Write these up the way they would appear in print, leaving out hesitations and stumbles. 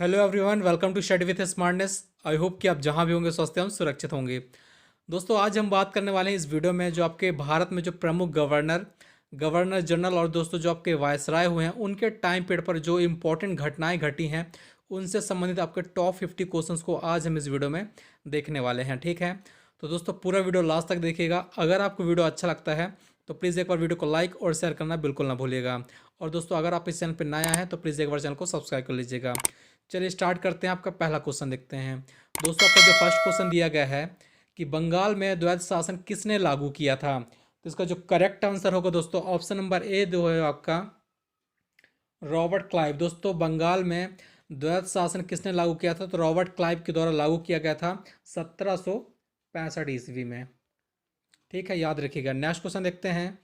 Hello everyone, welcome to study with smartness. I hope कि आप जहां भी होंगे स्वस्थ एवं सुरक्षित होंगे। दोस्तों, आज हम बात करने वाले हैं इस वीडियो में जो आपके भारत में जो प्रमुख गवर्नर गवर्नर जनरल और दोस्तों जो आपके वायसराय हुए हैं उनके टाइम पीरियड पर जो इंपॉर्टेंट घटनाएं घटी हैं उनसे संबंधित आपके टॉप 50 क्वेश्चंस को आज हम इस वीडियो में देखने वाले हैं। ठीक है, तो दोस्तों पूरा वीडियो लास्ट तक देखिएगा। अगर आपको वीडियो अच्छा लगता है तो प्लीज़ एक बार वीडियो को लाइक और शेयर करना बिल्कुल ना भूलिएगा। और दोस्तों, अगर आप इस चैनल पर नया हैं तो प्लीज़ एक बार चैनल को सब्सक्राइब कर लीजिएगा। चलिए स्टार्ट करते हैं। आपका पहला क्वेश्चन देखते हैं। दोस्तों, आपका जो फर्स्ट क्वेश्चन दिया गया है कि बंगाल में द्वैध शासन किसने लागू किया था, तो इसका जो करेक्ट आंसर होगा दोस्तों ऑप्शन नंबर ए जो है आपका रॉबर्ट क्लाइव। दोस्तों, बंगाल में द्वैध शासन किसने लागू किया था, तो रॉबर्ट क्लाइव के द्वारा लागू किया गया था 1765 ईस्वी में। ठीक है, याद रखिएगा। नेक्स्ट क्वेश्चन देखते हैं।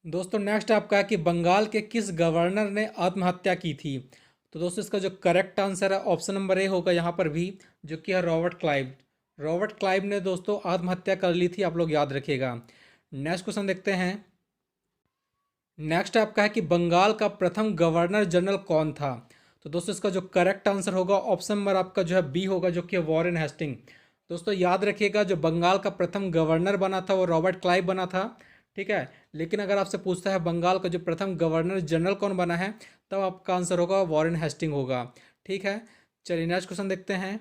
दोस्तों, नेक्स्ट आपका है कि बंगाल के किस गवर्नर ने आत्महत्या की थी, तो दोस्तों इसका जो करेक्ट आंसर है ऑप्शन नंबर ए होगा यहाँ पर भी, जो कि है रॉबर्ट क्लाइव। रॉबर्ट क्लाइव ने दोस्तों आत्महत्या कर ली थी, आप लोग याद रखिएगा। नेक्स्ट क्वेश्चन देखते हैं। नेक्स्ट आपका है कि बंगाल का प्रथम गवर्नर जनरल कौन था, तो दोस्तों इसका जो करेक्ट आंसर होगा ऑप्शन नंबर आपका जो है बी होगा, जो कि है वॉरेन हेस्टिंग। दोस्तों याद रखिएगा, जो बंगाल का प्रथम गवर्नर बना था वो रॉबर्ट क्लाइव बना था। ठीक है, लेकिन अगर आपसे पूछता है बंगाल का जो प्रथम गवर्नर जनरल कौन बना है, तब आपका आंसर होगा वॉरेन हेस्टिंग होगा। ठीक है, चलिए नेक्स्ट क्वेश्चन देखते हैं।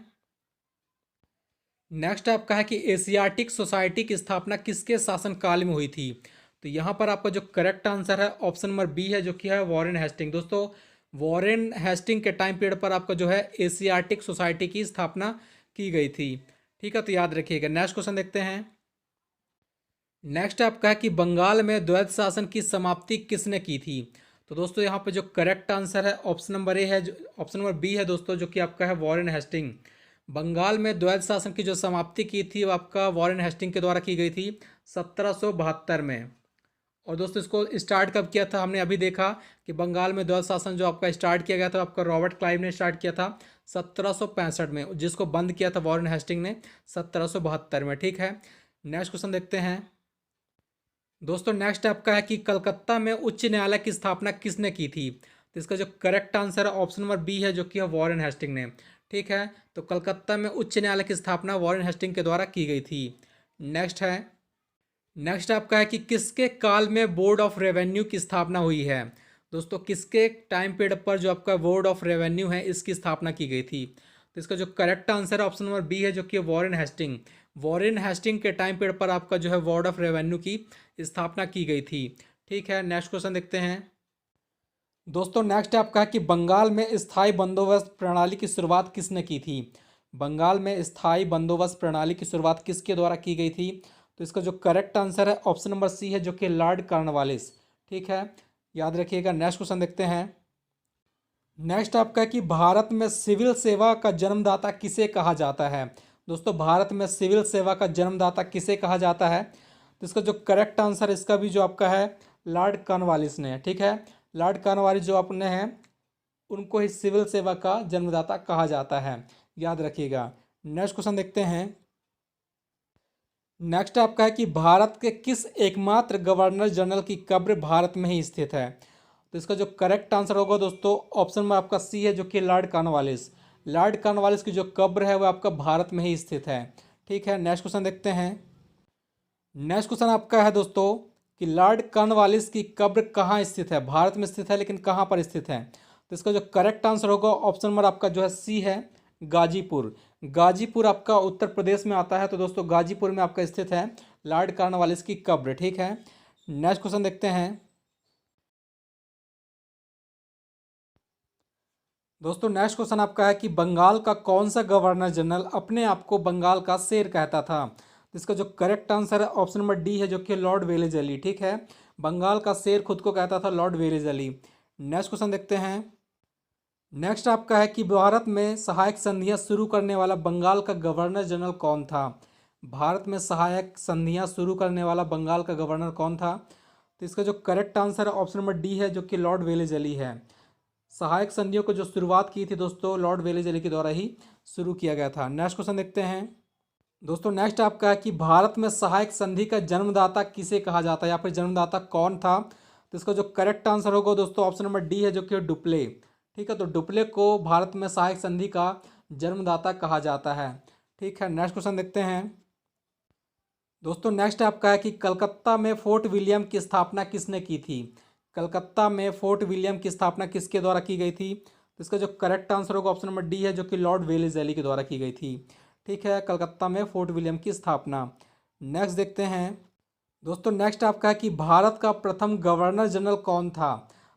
नेक्स्ट आपका है कि एशियाटिक सोसाइटी की स्थापना किसके शासनकाल में हुई थी, तो यहाँ पर आपका जो करेक्ट आंसर है ऑप्शन नंबर बी है, जो कि है वॉरेन हेस्टिंग। दोस्तों, वॉरेन हेस्टिंग के टाइम पीरियड पर आपका जो है एशियाटिक सोसाइटी की स्थापना की गई थी। ठीक है, तो याद रखिएगा। नेक्स्ट क्वेश्चन देखते हैं। नेक्स्ट आपका है कि बंगाल में द्वैध शासन की समाप्ति किसने की थी, तो दोस्तों यहाँ पे जो करेक्ट आंसर है ऑप्शन नंबर ए है, ऑप्शन नंबर बी है दोस्तों, जो कि आपका है वॉरेन हेस्टिंग। बंगाल में द्वैध शासन की जो समाप्ति की थी वो आपका वॉरेन हेस्टिंग के द्वारा की गई थी 1772 में। और दोस्तों इसको स्टार्ट कब किया था, हमने अभी देखा कि बंगाल में द्वैध शासन जो आपका स्टार्ट किया गया था आपका रॉबर्ट क्लाइव ने स्टार्ट किया था 1765 में, जिसको बंद किया था वॉरेन हेस्टिंग ने 1772 में। ठीक है, नेक्स्ट क्वेश्चन देखते हैं। दोस्तों, नेक्स्ट आपका है कि कलकत्ता में उच्च न्यायालय की स्थापना किसने की थी, तो इसका जो करेक्ट आंसर है ऑप्शन नंबर बी है, जो कि है वॉरेन हेस्टिंग ने। ठीक है, तो कलकत्ता में उच्च न्यायालय की स्थापना वॉरेन हेस्टिंग के द्वारा की गई थी। नेक्स्ट है। नेक्स्ट आपका है कि किसके काल में बोर्ड ऑफ रेवेन्यू की स्थापना हुई है, दोस्तों किसके टाइम पीरियड पर जो आपका बोर्ड ऑफ रेवेन्यू है इसकी स्थापना की गई थी, तो इसका जो करेक्ट आंसर है ऑप्शन नंबर बी है, जो कि वॉरेन हेस्टिंग। वॉरेन हेस्टिंग के टाइम पीरियड पर आपका जो है बोर्ड ऑफ रेवेन्यू की स्थापना की गई थी। ठीक है, नेक्स्ट क्वेश्चन देखते हैं। दोस्तों, नेक्स्ट आपका है कि बंगाल में स्थायी बंदोबस्त प्रणाली की शुरुआत किसने की थी, बंगाल में स्थायी बंदोबस्त प्रणाली की शुरुआत किसके द्वारा की गई थी, तो इसका जो करेक्ट आंसर है ऑप्शन नंबर सी है, जो कि लॉर्ड कॉर्नवालिस। ठीक है, याद रखिएगा। नेक्स्ट क्वेश्चन देखते हैं। नेक्स्ट आपका है कि भारत में सिविल सेवा का जन्मदाता किसे कहा जाता है, दोस्तों भारत में सिविल सेवा का जन्मदाता किसे कहा जाता है, तो इसका जो करेक्ट आंसर इसका भी जो आपका है लॉर्ड कॉर्नवालिस ने। ठीक है, लॉर्ड कॉर्नवालिस जो अपने हैं उनको ही सिविल सेवा का जन्मदाता कहा जाता है, याद रखिएगा। नेक्स्ट क्वेश्चन देखते हैं। नेक्स्ट आपका है कि भारत के किस एकमात्र गवर्नर जनरल की कब्र भारत में ही स्थित है, तो इसका जो करेक्ट आंसर होगा दोस्तों ऑप्शन में आपका सी है, जो कि लॉर्ड कॉर्नवालिस। लॉर्ड कॉर्नवालिस की जो कब्र है वो आपका भारत में ही स्थित है। ठीक है, नेक्स्ट क्वेश्चन देखते हैं। नेक्स्ट क्वेश्चन आपका है दोस्तों कि लॉर्ड कॉर्नवालिस की कब्र कहाँ स्थित है, भारत में स्थित है लेकिन कहाँ पर स्थित है, तो इसका जो करेक्ट आंसर होगा ऑप्शन नंबर आपका जो है सी है, गाजीपुर। गाजीपुर आपका उत्तर प्रदेश में आता है, तो दोस्तों गाजीपुर में आपका स्थित है लॉर्ड कॉर्नवालिस की कब्र। ठीक है, नेक्स्ट क्वेश्चन देखते हैं। दोस्तों, नेक्स्ट क्वेश्चन आपका है कि बंगाल का कौन सा गवर्नर जनरल अपने आप को बंगाल का शेर कहता था, तो इसका जो करेक्ट आंसर है ऑप्शन नंबर डी है, जो कि लॉर्ड वेलेजली। ठीक है, बंगाल का शेर खुद को कहता था लॉर्ड वेलेजली। नेक्स्ट क्वेश्चन देखते हैं। नेक्स्ट आपका है कि भारत में सहायक संधियां शुरू करने वाला बंगाल का गवर्नर जनरल कौन था, भारत में सहायक संधियां शुरू करने वाला बंगाल का गवर्नर कौन था, तो इसका जो करेक्ट आंसर है ऑप्शन नंबर डी है, जो कि लॉर्ड वेलेजली है। सहायक संधियों को जो शुरुआत की थी दोस्तों लॉर्ड वेलेजली के द्वारा ही शुरू किया गया था। नेक्स्ट क्वेश्चन देखते हैं। दोस्तों, नेक्स्ट आपका है कि भारत में सहायक संधि का जन्मदाता किसे कहा जाता है या फिर जन्मदाता कौन था, तो इसका जो करेक्ट आंसर होगा दोस्तों ऑप्शन नंबर डी है, जो कि डुप्ले। ठीक है, तो डुप्लेक को भारत में सहायक संधि का जन्मदाता कहा जाता है। ठीक है, नेक्स्ट क्वेश्चन देखते हैं। दोस्तों नेक्स्ट आपका है कि कलकत्ता में फोर्ट विलियम की स्थापना किसने की थी। कलकत्ता में फोर्ट विलियम की स्थापना किसके द्वारा की गई थी। तो इसका जो करेक्ट आंसर होगा ऑप्शन नंबर डी है, जो कि लॉर्ड वेलेस्ली के द्वारा की गई थी। ठीक है, कलकत्ता में फोर्ट विलियम की स्थापना। नेक्स्ट देखते हैं। दोस्तों नेक्स्ट आपका है कि भारत का प्रथम गवर्नर जनरल कौन था।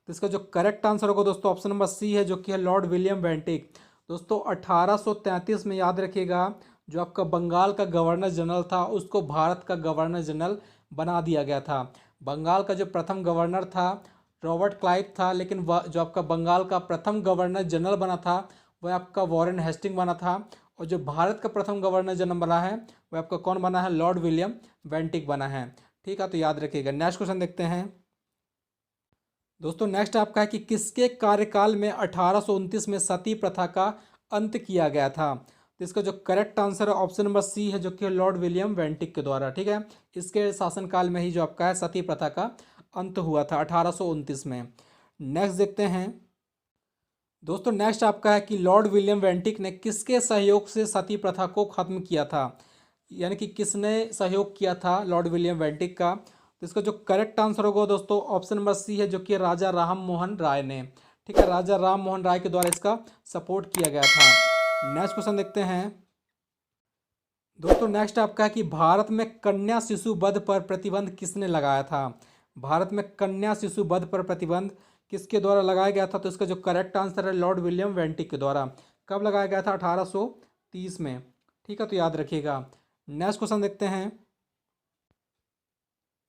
तो इसका जो करेक्ट आंसर होगा दोस्तों ऑप्शन नंबर सी है, जो कि है लॉर्ड विलियम बेंटिक। दोस्तों 1833 में याद रखिएगा, जो आपका बंगाल का गवर्नर जनरल था उसको भारत का गवर्नर जनरल बना दिया गया था। बंगाल का जो प्रथम गवर्नर था रॉबर्ट क्लाइव था, लेकिन वह जो आपका बंगाल का प्रथम गवर्नर जनरल बना था वह आपका वॉरेन हेस्टिंग बना था। और जो भारत का प्रथम गवर्नर जनरल बना है वह आपका कौन बना है, लॉर्ड विलियम बेंटिक बना है। ठीक है, तो याद रखिएगा। नेक्स्ट क्वेश्चन देखते हैं। दोस्तों नेक्स्ट आपका है कि किसके कार्यकाल में 1829 में सती प्रथा का अंत किया गया था। तो इसका जो करेक्ट आंसर है ऑप्शन नंबर सी है, जो कि लॉर्ड विलियम बेंटिक के द्वारा। ठीक है, इसके शासनकाल में ही जो आपका है सती प्रथा का अंत हुआ था 1829 में। नेक्स्ट देखते हैं। दोस्तों नेक्स्ट आपका है कि लॉर्ड विलियम बेंटिक ने किसके सहयोग से सती प्रथा को खत्म किया था, यानी कि किसने सहयोग किया था लॉर्ड विलियम बेंटिक का। तो इसका जो करेक्ट आंसर होगा दोस्तों ऑप्शन नंबर सी है, जो कि राजा राम मोहन राय ने। ठीक है, राजा राम मोहन राय के द्वारा इसका सपोर्ट किया गया था। नेक्स्ट क्वेश्चन देखते हैं। दोस्तों नेक्स्ट आपका है कि भारत में कन्या शिशु वध पर प्रतिबंध किसने लगाया था। भारत में कन्या शिशु वध पर प्रतिबंध किसके द्वारा लगाया गया था। तो इसका जो करेक्ट आंसर है लॉर्ड विलियम बेंटिक के द्वारा। कब लगाया गया था, 1830 में। ठीक है, तो याद रखिएगा। नेक्स्ट क्वेश्चन देखते हैं।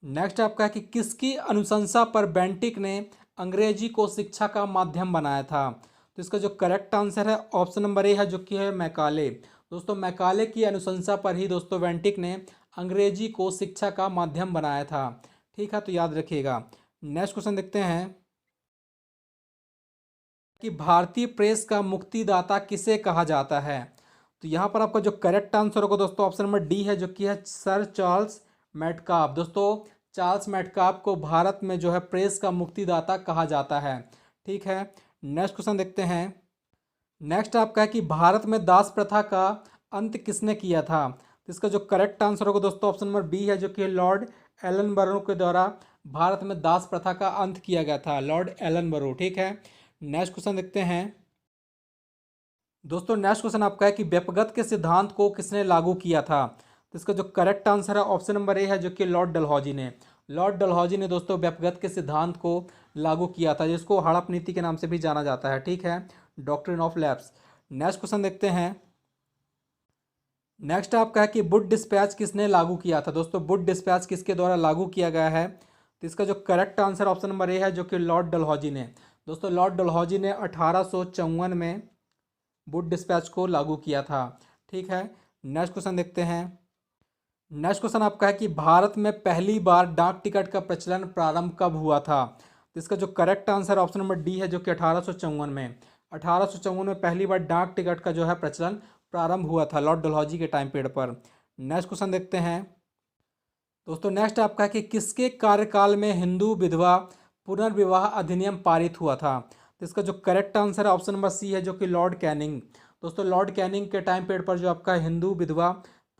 नेक्स्ट आपका है कि किसकी अनुशंसा पर बेंटिक ने अंग्रेजी को शिक्षा का माध्यम बनाया था। तो इसका जो करेक्ट आंसर है ऑप्शन नंबर ए है, जो कि है मैकाले। दोस्तों मैकाले की अनुशंसा पर ही दोस्तों बेंटिक ने अंग्रेजी को शिक्षा का माध्यम बनाया था। ठीक है, तो याद रखिएगा। नेक्स्ट क्वेश्चन देखते हैं कि भारतीय प्रेस का मुक्तिदाता किसे कहा जाता है। तो यहाँ पर आपका जो करेक्ट आंसर होगा दोस्तों ऑप्शन नंबर डी है, जो कि है सर चार्ल्स मेटकाफ। दोस्तों चार्ल्स मेटकाफ को भारत में जो है प्रेस का मुक्तिदाता कहा जाता है। ठीक है, नेक्स्ट क्वेश्चन देखते हैं। नेक्स्ट आपका है कि भारत में दास प्रथा का अंत किसने किया था। तो इसका जो करेक्ट आंसर होगा दोस्तों ऑप्शन नंबर बी है, जो कि लॉर्ड एलन बरो के द्वारा भारत में दास प्रथा का अंत किया गया था, लॉर्ड एलन बरो। ठीक है, नेक्स्ट क्वेश्चन देखते हैं। दोस्तों नेक्स्ट क्वेश्चन आपका है कि व्यपगत के सिद्धांत को किसने लागू किया था। तो इसका जो करेक्ट आंसर है ऑप्शन नंबर ए है, जो कि लॉर्ड डलहौजी ने। लॉर्ड डलहौजी ने दोस्तों व्यपगत के सिद्धांत को लागू किया था, जिसको हड़प नीति के नाम से भी जाना जाता है। ठीक है, doctrine of lapse. Next question देखते हैं। नेक्स्ट आपका है कि वुड डिस्पैच किसने लागू किया था। दोस्तों वुड डिस्पैच किसके द्वारा लागू किया गया है। तो इसका जो correct answer option number A है, जो कि लॉर्ड डलहौजी ने। दोस्तों लॉर्ड डलहौजी ने 1854 में वुड डिस्पैच को लागू किया था। ठीक है, नेक्स्ट क्वेश्चन देखते हैं। नेक्स्ट क्वेश्चन आपका है कि भारत में पहली बार डाक टिकट का प्रचलन प्रारंभ कब हुआ था। तो इसका जो correct answer option number D है, जो कि 1854 में। 1854 में पहली बार डाक टिकट का जो है प्रचलन प्रारंभ हुआ था लॉर्ड डलहौजी के टाइम पीरियड पर। नेक्स्ट क्वेश्चन देखते हैं। दोस्तों नेक्स्ट आपका है कि किसके कार्यकाल में हिंदू विधवा पुनर्विवाह अधिनियम पारित हुआ था। तो इसका जो करेक्ट आंसर है ऑप्शन नंबर सी है, जो कि लॉर्ड कैनिंग। दोस्तों लॉर्ड कैनिंग के टाइम पीरियड पर जो आपका हिंदू विधवा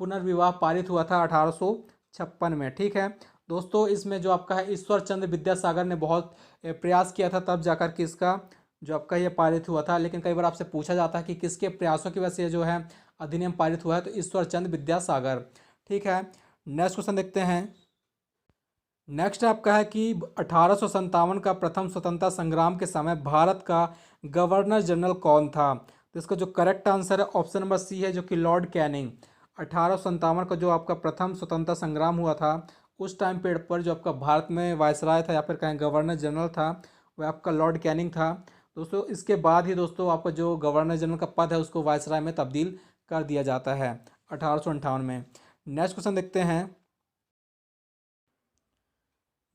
पुनर्विवाह पारित हुआ था 1856 में। ठीक है दोस्तों, इसमें जो आपका है ईश्वर चंद्र विद्यासागर ने बहुत प्रयास किया था, तब जाकर के इसका जो आपका ये पारित हुआ था। लेकिन कई बार आपसे पूछा जाता है कि किसके प्रयासों की वजह से जो है अधिनियम पारित हुआ है, तो ईश्वर चंद्र विद्यासागर। ठीक है, नेक्स्ट क्वेश्चन देखते हैं। नेक्स्ट आपका है कि 1857 का प्रथम स्वतंत्रता संग्राम के समय भारत का गवर्नर जनरल कौन था। तो इसका जो करेक्ट आंसर है ऑप्शन नंबर सी है, जो कि लॉर्ड कैनिंग। 1857 का जो आपका प्रथम स्वतंत्रता संग्राम हुआ था, उस टाइम पीरियड पर जो आपका भारत में वायसराय था या फिर कहें गवर्नर जनरल था, वह आपका लॉर्ड कैनिंग था। दोस्तों इसके बाद ही दोस्तों आपका जो गवर्नर जनरल का पद है उसको वायसराय में तब्दील कर दिया जाता है 1858 में। नेक्स्ट क्वेश्चन देखते हैं।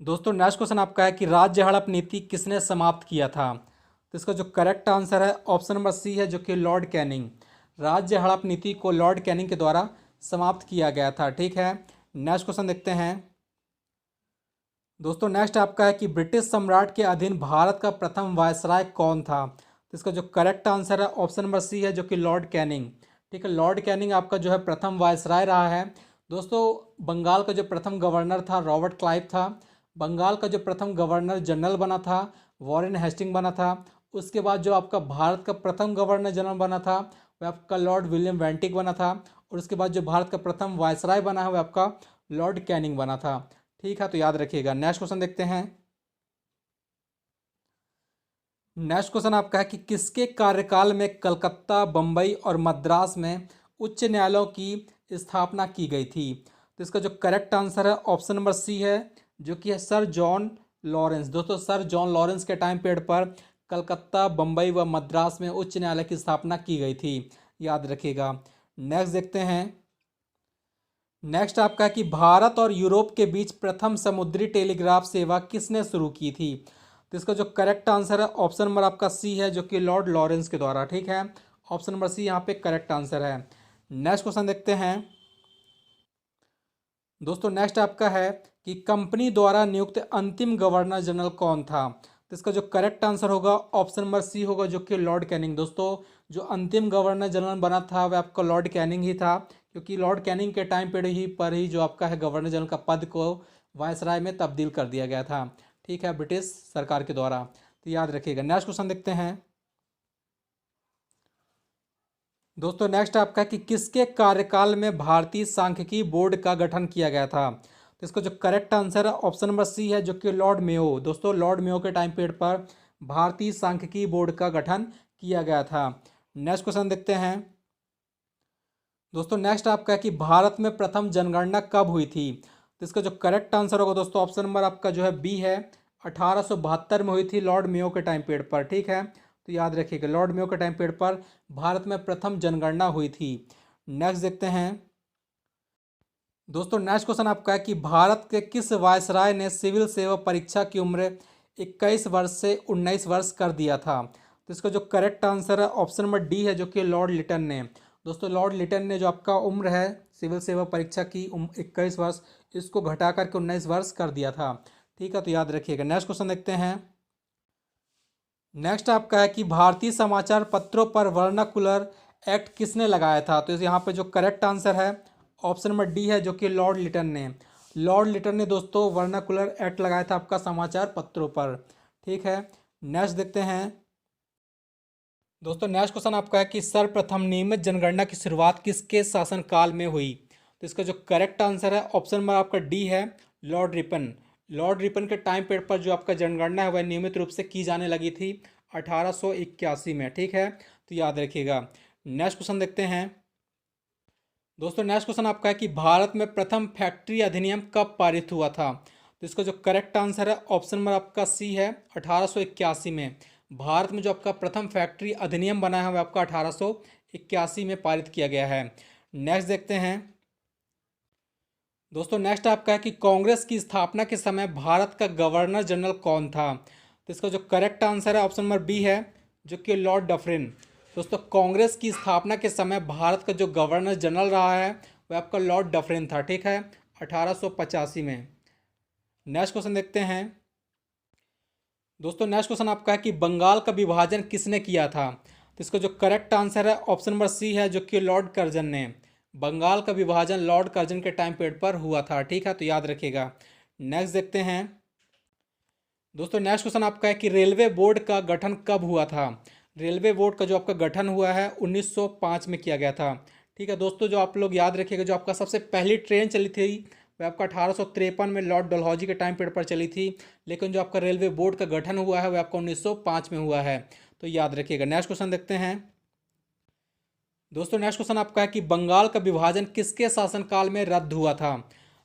दोस्तों नेक्स्ट क्वेश्चन आपका है कि राज्य हड़प नीति किसने समाप्त किया था। तो इसका जो करेक्ट आंसर है ऑप्शन नंबर सी है, जो कि लॉर्ड कैनिंग। राज्य हड़प नीति को लॉर्ड कैनिंग के द्वारा समाप्त किया गया था। ठीक है, नेक्स्ट क्वेश्चन देखते हैं। दोस्तों नेक्स्ट आपका है कि ब्रिटिश सम्राट के अधीन भारत का प्रथम वायसराय कौन था। तो इसका जो करेक्ट आंसर है ऑप्शन नंबर सी है, जो कि लॉर्ड कैनिंग। ठीक है, लॉर्ड कैनिंग आपका जो है प्रथम वायसराय रहा है। दोस्तों, बंगाल का जो प्रथम गवर्नर था रॉबर्ट क्लाइव था। बंगाल का जो प्रथम गवर्नर जनरल बना था वॉरेन हेस्टिंग बना था। उसके बाद जो आपका भारत का प्रथम गवर्नर जनरल बना था वह आपका लॉर्ड विलियम वेंटिक बना था। और उसके बाद जो भारत का प्रथम वायसराय बना है वह आपका लॉर्ड कैनिंग बना था। ठीक है, तो याद रखिएगा। नेक्स्ट क्वेश्चन देखते हैं। नेक्स्ट क्वेश्चन आपका है कि किसके कार्यकाल में कलकत्ता, बम्बई और मद्रास में उच्च न्यायालयों की स्थापना की गई थी? तो इसका जो करेक्ट आंसर है ऑप्शन नंबर सी है, जो कि है सर जॉन लॉरेंस। दोस्तों, सर जॉन लॉरेंस के टाइम पीरियड पर कलकत्ता, बम्बई व मद्रास में उच्च न्यायालय की स्थापना की गई थी। याद रखिएगा। नेक्स्ट देखते हैं। नेक्स्ट आपका है कि भारत और यूरोप के बीच प्रथम समुद्री टेलीग्राफ सेवा किसने शुरू की थी? तो इसका जो करेक्ट आंसर है ऑप्शन नंबर आपका सी है, जो कि लॉर्ड लॉरेंस के द्वारा। ठीक है, ऑप्शन नंबर सी यहाँ पे करेक्ट आंसर है। नेक्स्ट क्वेश्चन देखते हैं। दोस्तों, नेक्स्ट आपका है कि कंपनी द्वारा नियुक्त अंतिम गवर्नर जनरल कौन था? तो इसका जो करेक्ट आंसर होगा ऑप्शन नंबर सी होगा, जो कि लॉर्ड कैनिंग। दोस्तों, जो अंतिम गवर्नर जनरल बना था वह आपका लॉर्ड कैनिंग ही था, क्योंकि लॉर्ड कैनिंग के टाइम पर ही जो आपका है गवर्नर जनरल का पद को वायसराय में तब्दील कर दिया गया था। ठीक है, ब्रिटिश सरकार के द्वारा। तो याद रखिएगा। नेक्स्ट क्वेश्चन देखते हैं। दोस्तों, नेक्स्ट आपका है कि किसके कार्यकाल में भारतीय सांख्यिकी बोर्ड का गठन किया गया था? तो इसका जो करेक्ट आंसर है ऑप्शन नंबर सी है, जो कि लॉर्ड मेयो। दोस्तों, लॉर्ड मेयो के टाइम पीरियड पर भारतीय सांख्यिकी बोर्ड का गठन किया गया था। नेक्स्ट क्वेश्चन देखते हैं। दोस्तों, नेक्स्ट आपका है कि भारत में प्रथम जनगणना कब हुई थी? तो इसका जो करेक्ट आंसर होगा दोस्तों ऑप्शन नंबर आपका जो है बी है, 1872 में हुई थी लॉर्ड मेयो के टाइम पीरियड पर। ठीक है, तो याद रखिएगा लॉर्ड मेयो के टाइम पीरियड पर भारत में प्रथम जनगणना हुई थी। नेक्स्ट देखते हैं। दोस्तों, नेक्स्ट क्वेश्चन आपका है कि भारत के किस वायसराय ने सिविल सेवा परीक्षा की उम्र 21 वर्ष से 19 वर्ष कर दिया था? तो इसका जो करेक्ट आंसर है ऑप्शन नंबर डी है, जो कि लॉर्ड लिटन ने। दोस्तों, लॉर्ड लिटन ने जो आपका उम्र है सिविल सेवा परीक्षा की 21 वर्ष, इसको घटा करके 19 वर्ष कर दिया था। ठीक है, तो याद रखिएगा। नेक्स्ट क्वेश्चन देखते हैं। नेक्स्ट आपका है कि भारतीय समाचार पत्रों पर वर्नाकुलर एक्ट किसने लगाया था? तो यहाँ पे जो करेक्ट आंसर है ऑप्शन नंबर डी है, जो कि लॉर्ड लिटन ने। लॉर्ड लिटन ने दोस्तों वर्नाकुलर एक्ट लगाया था आपका समाचार पत्रों पर। ठीक है, नेक्स्ट देखते हैं। दोस्तों, नेक्स्ट क्वेश्चन आपका है कि सर्वप्रथम नियमित जनगणना की शुरुआत किसके शासनकाल में हुई? तो इसका जो करेक्ट आंसर है ऑप्शन नंबर आपका डी है, लॉर्ड रिपन। लॉर्ड रिपन के टाइम पीरियड पर जो आपका जनगणना है वह नियमित रूप से की जाने लगी थी 1881 में। ठीक है, तो याद रखिएगा। नेक्स्ट क्वेश्चन देखते हैं। दोस्तों, नेक्स्ट क्वेश्चन आपका है कि भारत में प्रथम फैक्ट्री अधिनियम कब पारित हुआ था? तो इसका जो करेक्ट आंसर है ऑप्शन नंबर आपका सी है, 1881 में। भारत में जो आपका प्रथम फैक्ट्री अधिनियम बना है वह आपका 1881 में पारित किया गया है। नेक्स्ट देखते हैं। दोस्तों, नेक्स्ट आपका है कि कांग्रेस की स्थापना के समय भारत का गवर्नर जनरल कौन था? तो इसका जो करेक्ट आंसर है ऑप्शन नंबर बी है, जो कि लॉर्ड डफरिन। दोस्तों, कांग्रेस की स्थापना के समय भारत का जो गवर्नर जनरल रहा है वह आपका लॉर्ड डफरिन था। ठीक है, 1885 में। नेक्स्ट क्वेश्चन देखते हैं। दोस्तों, नेक्स्ट क्वेश्चन आपका है कि बंगाल का विभाजन किसने किया था? तो इसका जो करेक्ट आंसर है ऑप्शन नंबर सी है, जो कि लॉर्ड कर्जन ने। बंगाल का विभाजन लॉर्ड कर्जन के टाइम पीरियड पर हुआ था। ठीक है, तो याद रखिएगा। नेक्स्ट देखते हैं। दोस्तों, नेक्स्ट क्वेश्चन आपका है कि रेलवे बोर्ड का गठन कब हुआ था? रेलवे बोर्ड का जो आपका गठन हुआ है 1905 में किया गया था। ठीक है दोस्तों, जो आप लोग याद रखिएगा, जो आपका सबसे पहली ट्रेन चली थी वह आपका 1853 में लॉर्ड डलहौजी के टाइम पीरियड पर चली थी, लेकिन जो आपका रेलवे बोर्ड का गठन हुआ है वह आपका 1905 में हुआ है। तो याद रखिएगा। नेक्स्ट क्वेश्चन देखते हैं। दोस्तों, नेक्स्ट क्वेश्चन आपका है कि बंगाल का विभाजन किसके शासनकाल में रद्द हुआ था?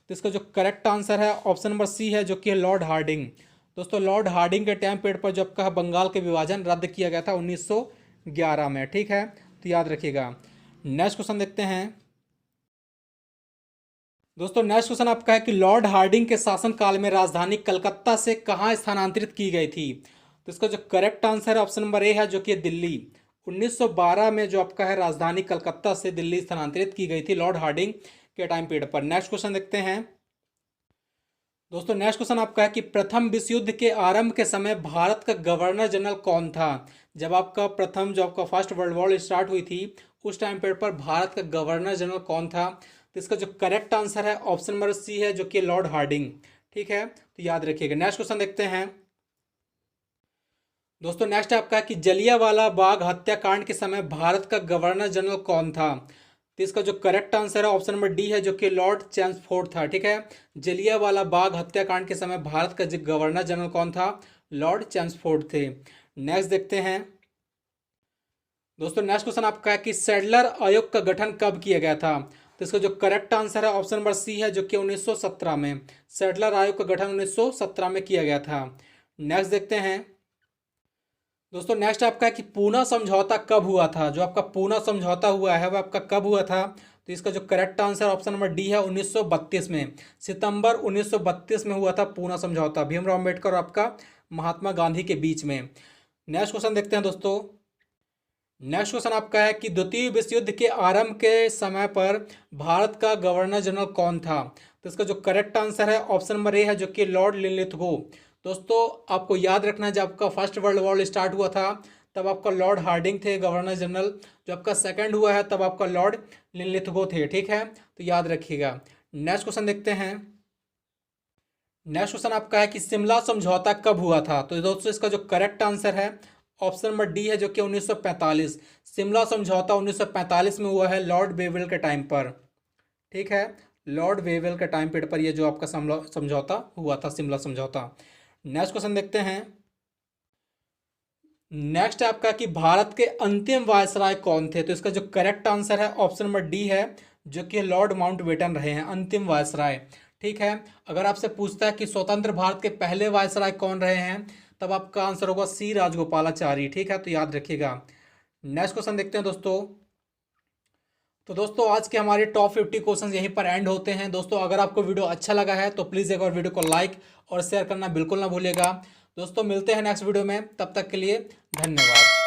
तो इसका जो करेक्ट आंसर है ऑप्शन नंबर सी है, जो कि है लॉर्ड हार्डिंग। दोस्तों, लॉर्ड हार्डिंग के टाइम पीरियड पर जो आपका बंगाल के विभाजन रद्द किया गया था 1911 में। ठीक है, तो याद रखिएगा। नेक्स्ट क्वेश्चन देखते हैं। दोस्तों, नेक्स्ट क्वेश्चन आपका है कि लॉर्ड हार्डिंग के शासनकाल में राजधानी कलकत्ता से कहाँ स्थानांतरित की गई थी? तो इसका जो करेक्ट आंसर है ऑप्शन नंबर ए है, जो कि दिल्ली। 1912 में जो आपका है राजधानी कलकत्ता से दिल्ली स्थानांतरित की गई थी लॉर्ड हार्डिंग के टाइम पीरियड पर। नेक्स्ट क्वेश्चन देखते हैं। दोस्तों, नेक्स्ट क्वेश्चन आपका है कि प्रथम विश्व युद्ध के आरंभ के समय भारत का गवर्नर जनरल कौन था? जब आपका प्रथम जो आपका फर्स्ट वर्ल्ड वॉर स्टार्ट हुई थी उस टाइम पीरियड पर भारत का गवर्नर जनरल कौन था? तो इसका जो करेक्ट आंसर है ऑप्शन नंबर सी है, जो कि लॉर्ड हार्डिंग। ठीक है, तो याद रखिएगा। नेक्स्ट क्वेश्चन देखते हैं दोस्तों। नेक्स्ट आपका है कि जलियांवाला बाग हत्याकांड के समय भारत का गवर्नर जनरल कौन था? तो इसका जो करेक्ट आंसर है ऑप्शन नंबर डी है, जो कि लॉर्ड चैम्सफोर्ड था। ठीक है, जलियांवाला बाग हत्याकांड के समय भारत का जो गवर्नर जनरल कौन था? लॉर्ड चैम्सफोर्ड थे। नेक्स्ट देखते हैं दोस्तों। नेक्स्ट क्वेश्चन आपका है कि सैडलर आयोग का गठन कब किया गया था? तो इसका जो करेक्ट आंसर है ऑप्शन नंबर सी है, जो कि 1917 में। सैडलर आयोग का गठन 1917 में किया गया था। नेक्स्ट देखते हैं दोस्तों। नेक्स्ट आपका है कि पूना समझौता कब हुआ था? जो आपका पूना समझौता हुआ है वो आपका कब हुआ था? तो इसका जो correct answer option number D है, 1932 में। सितंबर 1932 में हुआ था पूना समझौता, भीमराव अम्बेडकर और आपका महात्मा गांधी के बीच में। नेक्स्ट क्वेश्चन देखते हैं दोस्तों। नेक्स्ट क्वेश्चन आपका है कि द्वितीय विश्व युद्ध के आरंभ के समय पर भारत का गवर्नर जनरल कौन था? तो इसका जो करेक्ट आंसर है ऑप्शन नंबर ए है, जो कि लॉर्ड लिनलिथगो। दोस्तों आपको याद रखना है, जब आपका फर्स्ट वर्ल्ड वॉर स्टार्ट हुआ था तब आपका लॉर्ड हार्डिंग थे गवर्नर जनरल। जो आपका सेकंड हुआ है तब आपका लॉर्ड लिनलिथगो थे। ठीक है, तो याद रखिएगा। नेक्स्ट क्वेश्चन देखते हैं। नेक्स्ट क्वेश्चन आपका है कि शिमला समझौता कब हुआ था? तो दोस्तों इसका जो करेक्ट आंसर है ऑप्शन नंबर डी है, जो कि 1945। शिमला समझौता 1945 में हुआ है लॉर्ड वेवेल के टाइम पर। ठीक है, लॉर्ड वेवेल के टाइम पीरियड पर यह जो आपका समझौता हुआ था, शिमला समझौता। नेक्स्ट क्वेश्चन देखते हैं। नेक्स्ट आपका कि भारत के अंतिम वायसराय कौन थे? तो इसका जो करेक्ट आंसर है ऑप्शन नंबर डी है, जो कि लॉर्ड माउंटबेटन रहे हैं अंतिम वायसराय। ठीक है, अगर आपसे पूछता है कि स्वतंत्र भारत के पहले वायसराय कौन रहे हैं, तब आपका आंसर होगा सी राजगोपालाचारी। ठीक है, तो याद रखिएगा। नेक्स्ट क्वेश्चन देखते हैं दोस्तों। तो दोस्तों आज के हमारे टॉप 50 क्वेश्चन यहीं पर एंड होते हैं। दोस्तों अगर आपको वीडियो अच्छा लगा है तो प्लीज़ एक और वीडियो को लाइक और शेयर करना बिल्कुल ना भूलिएगा। दोस्तों मिलते हैं नेक्स्ट वीडियो में, तब तक के लिए धन्यवाद।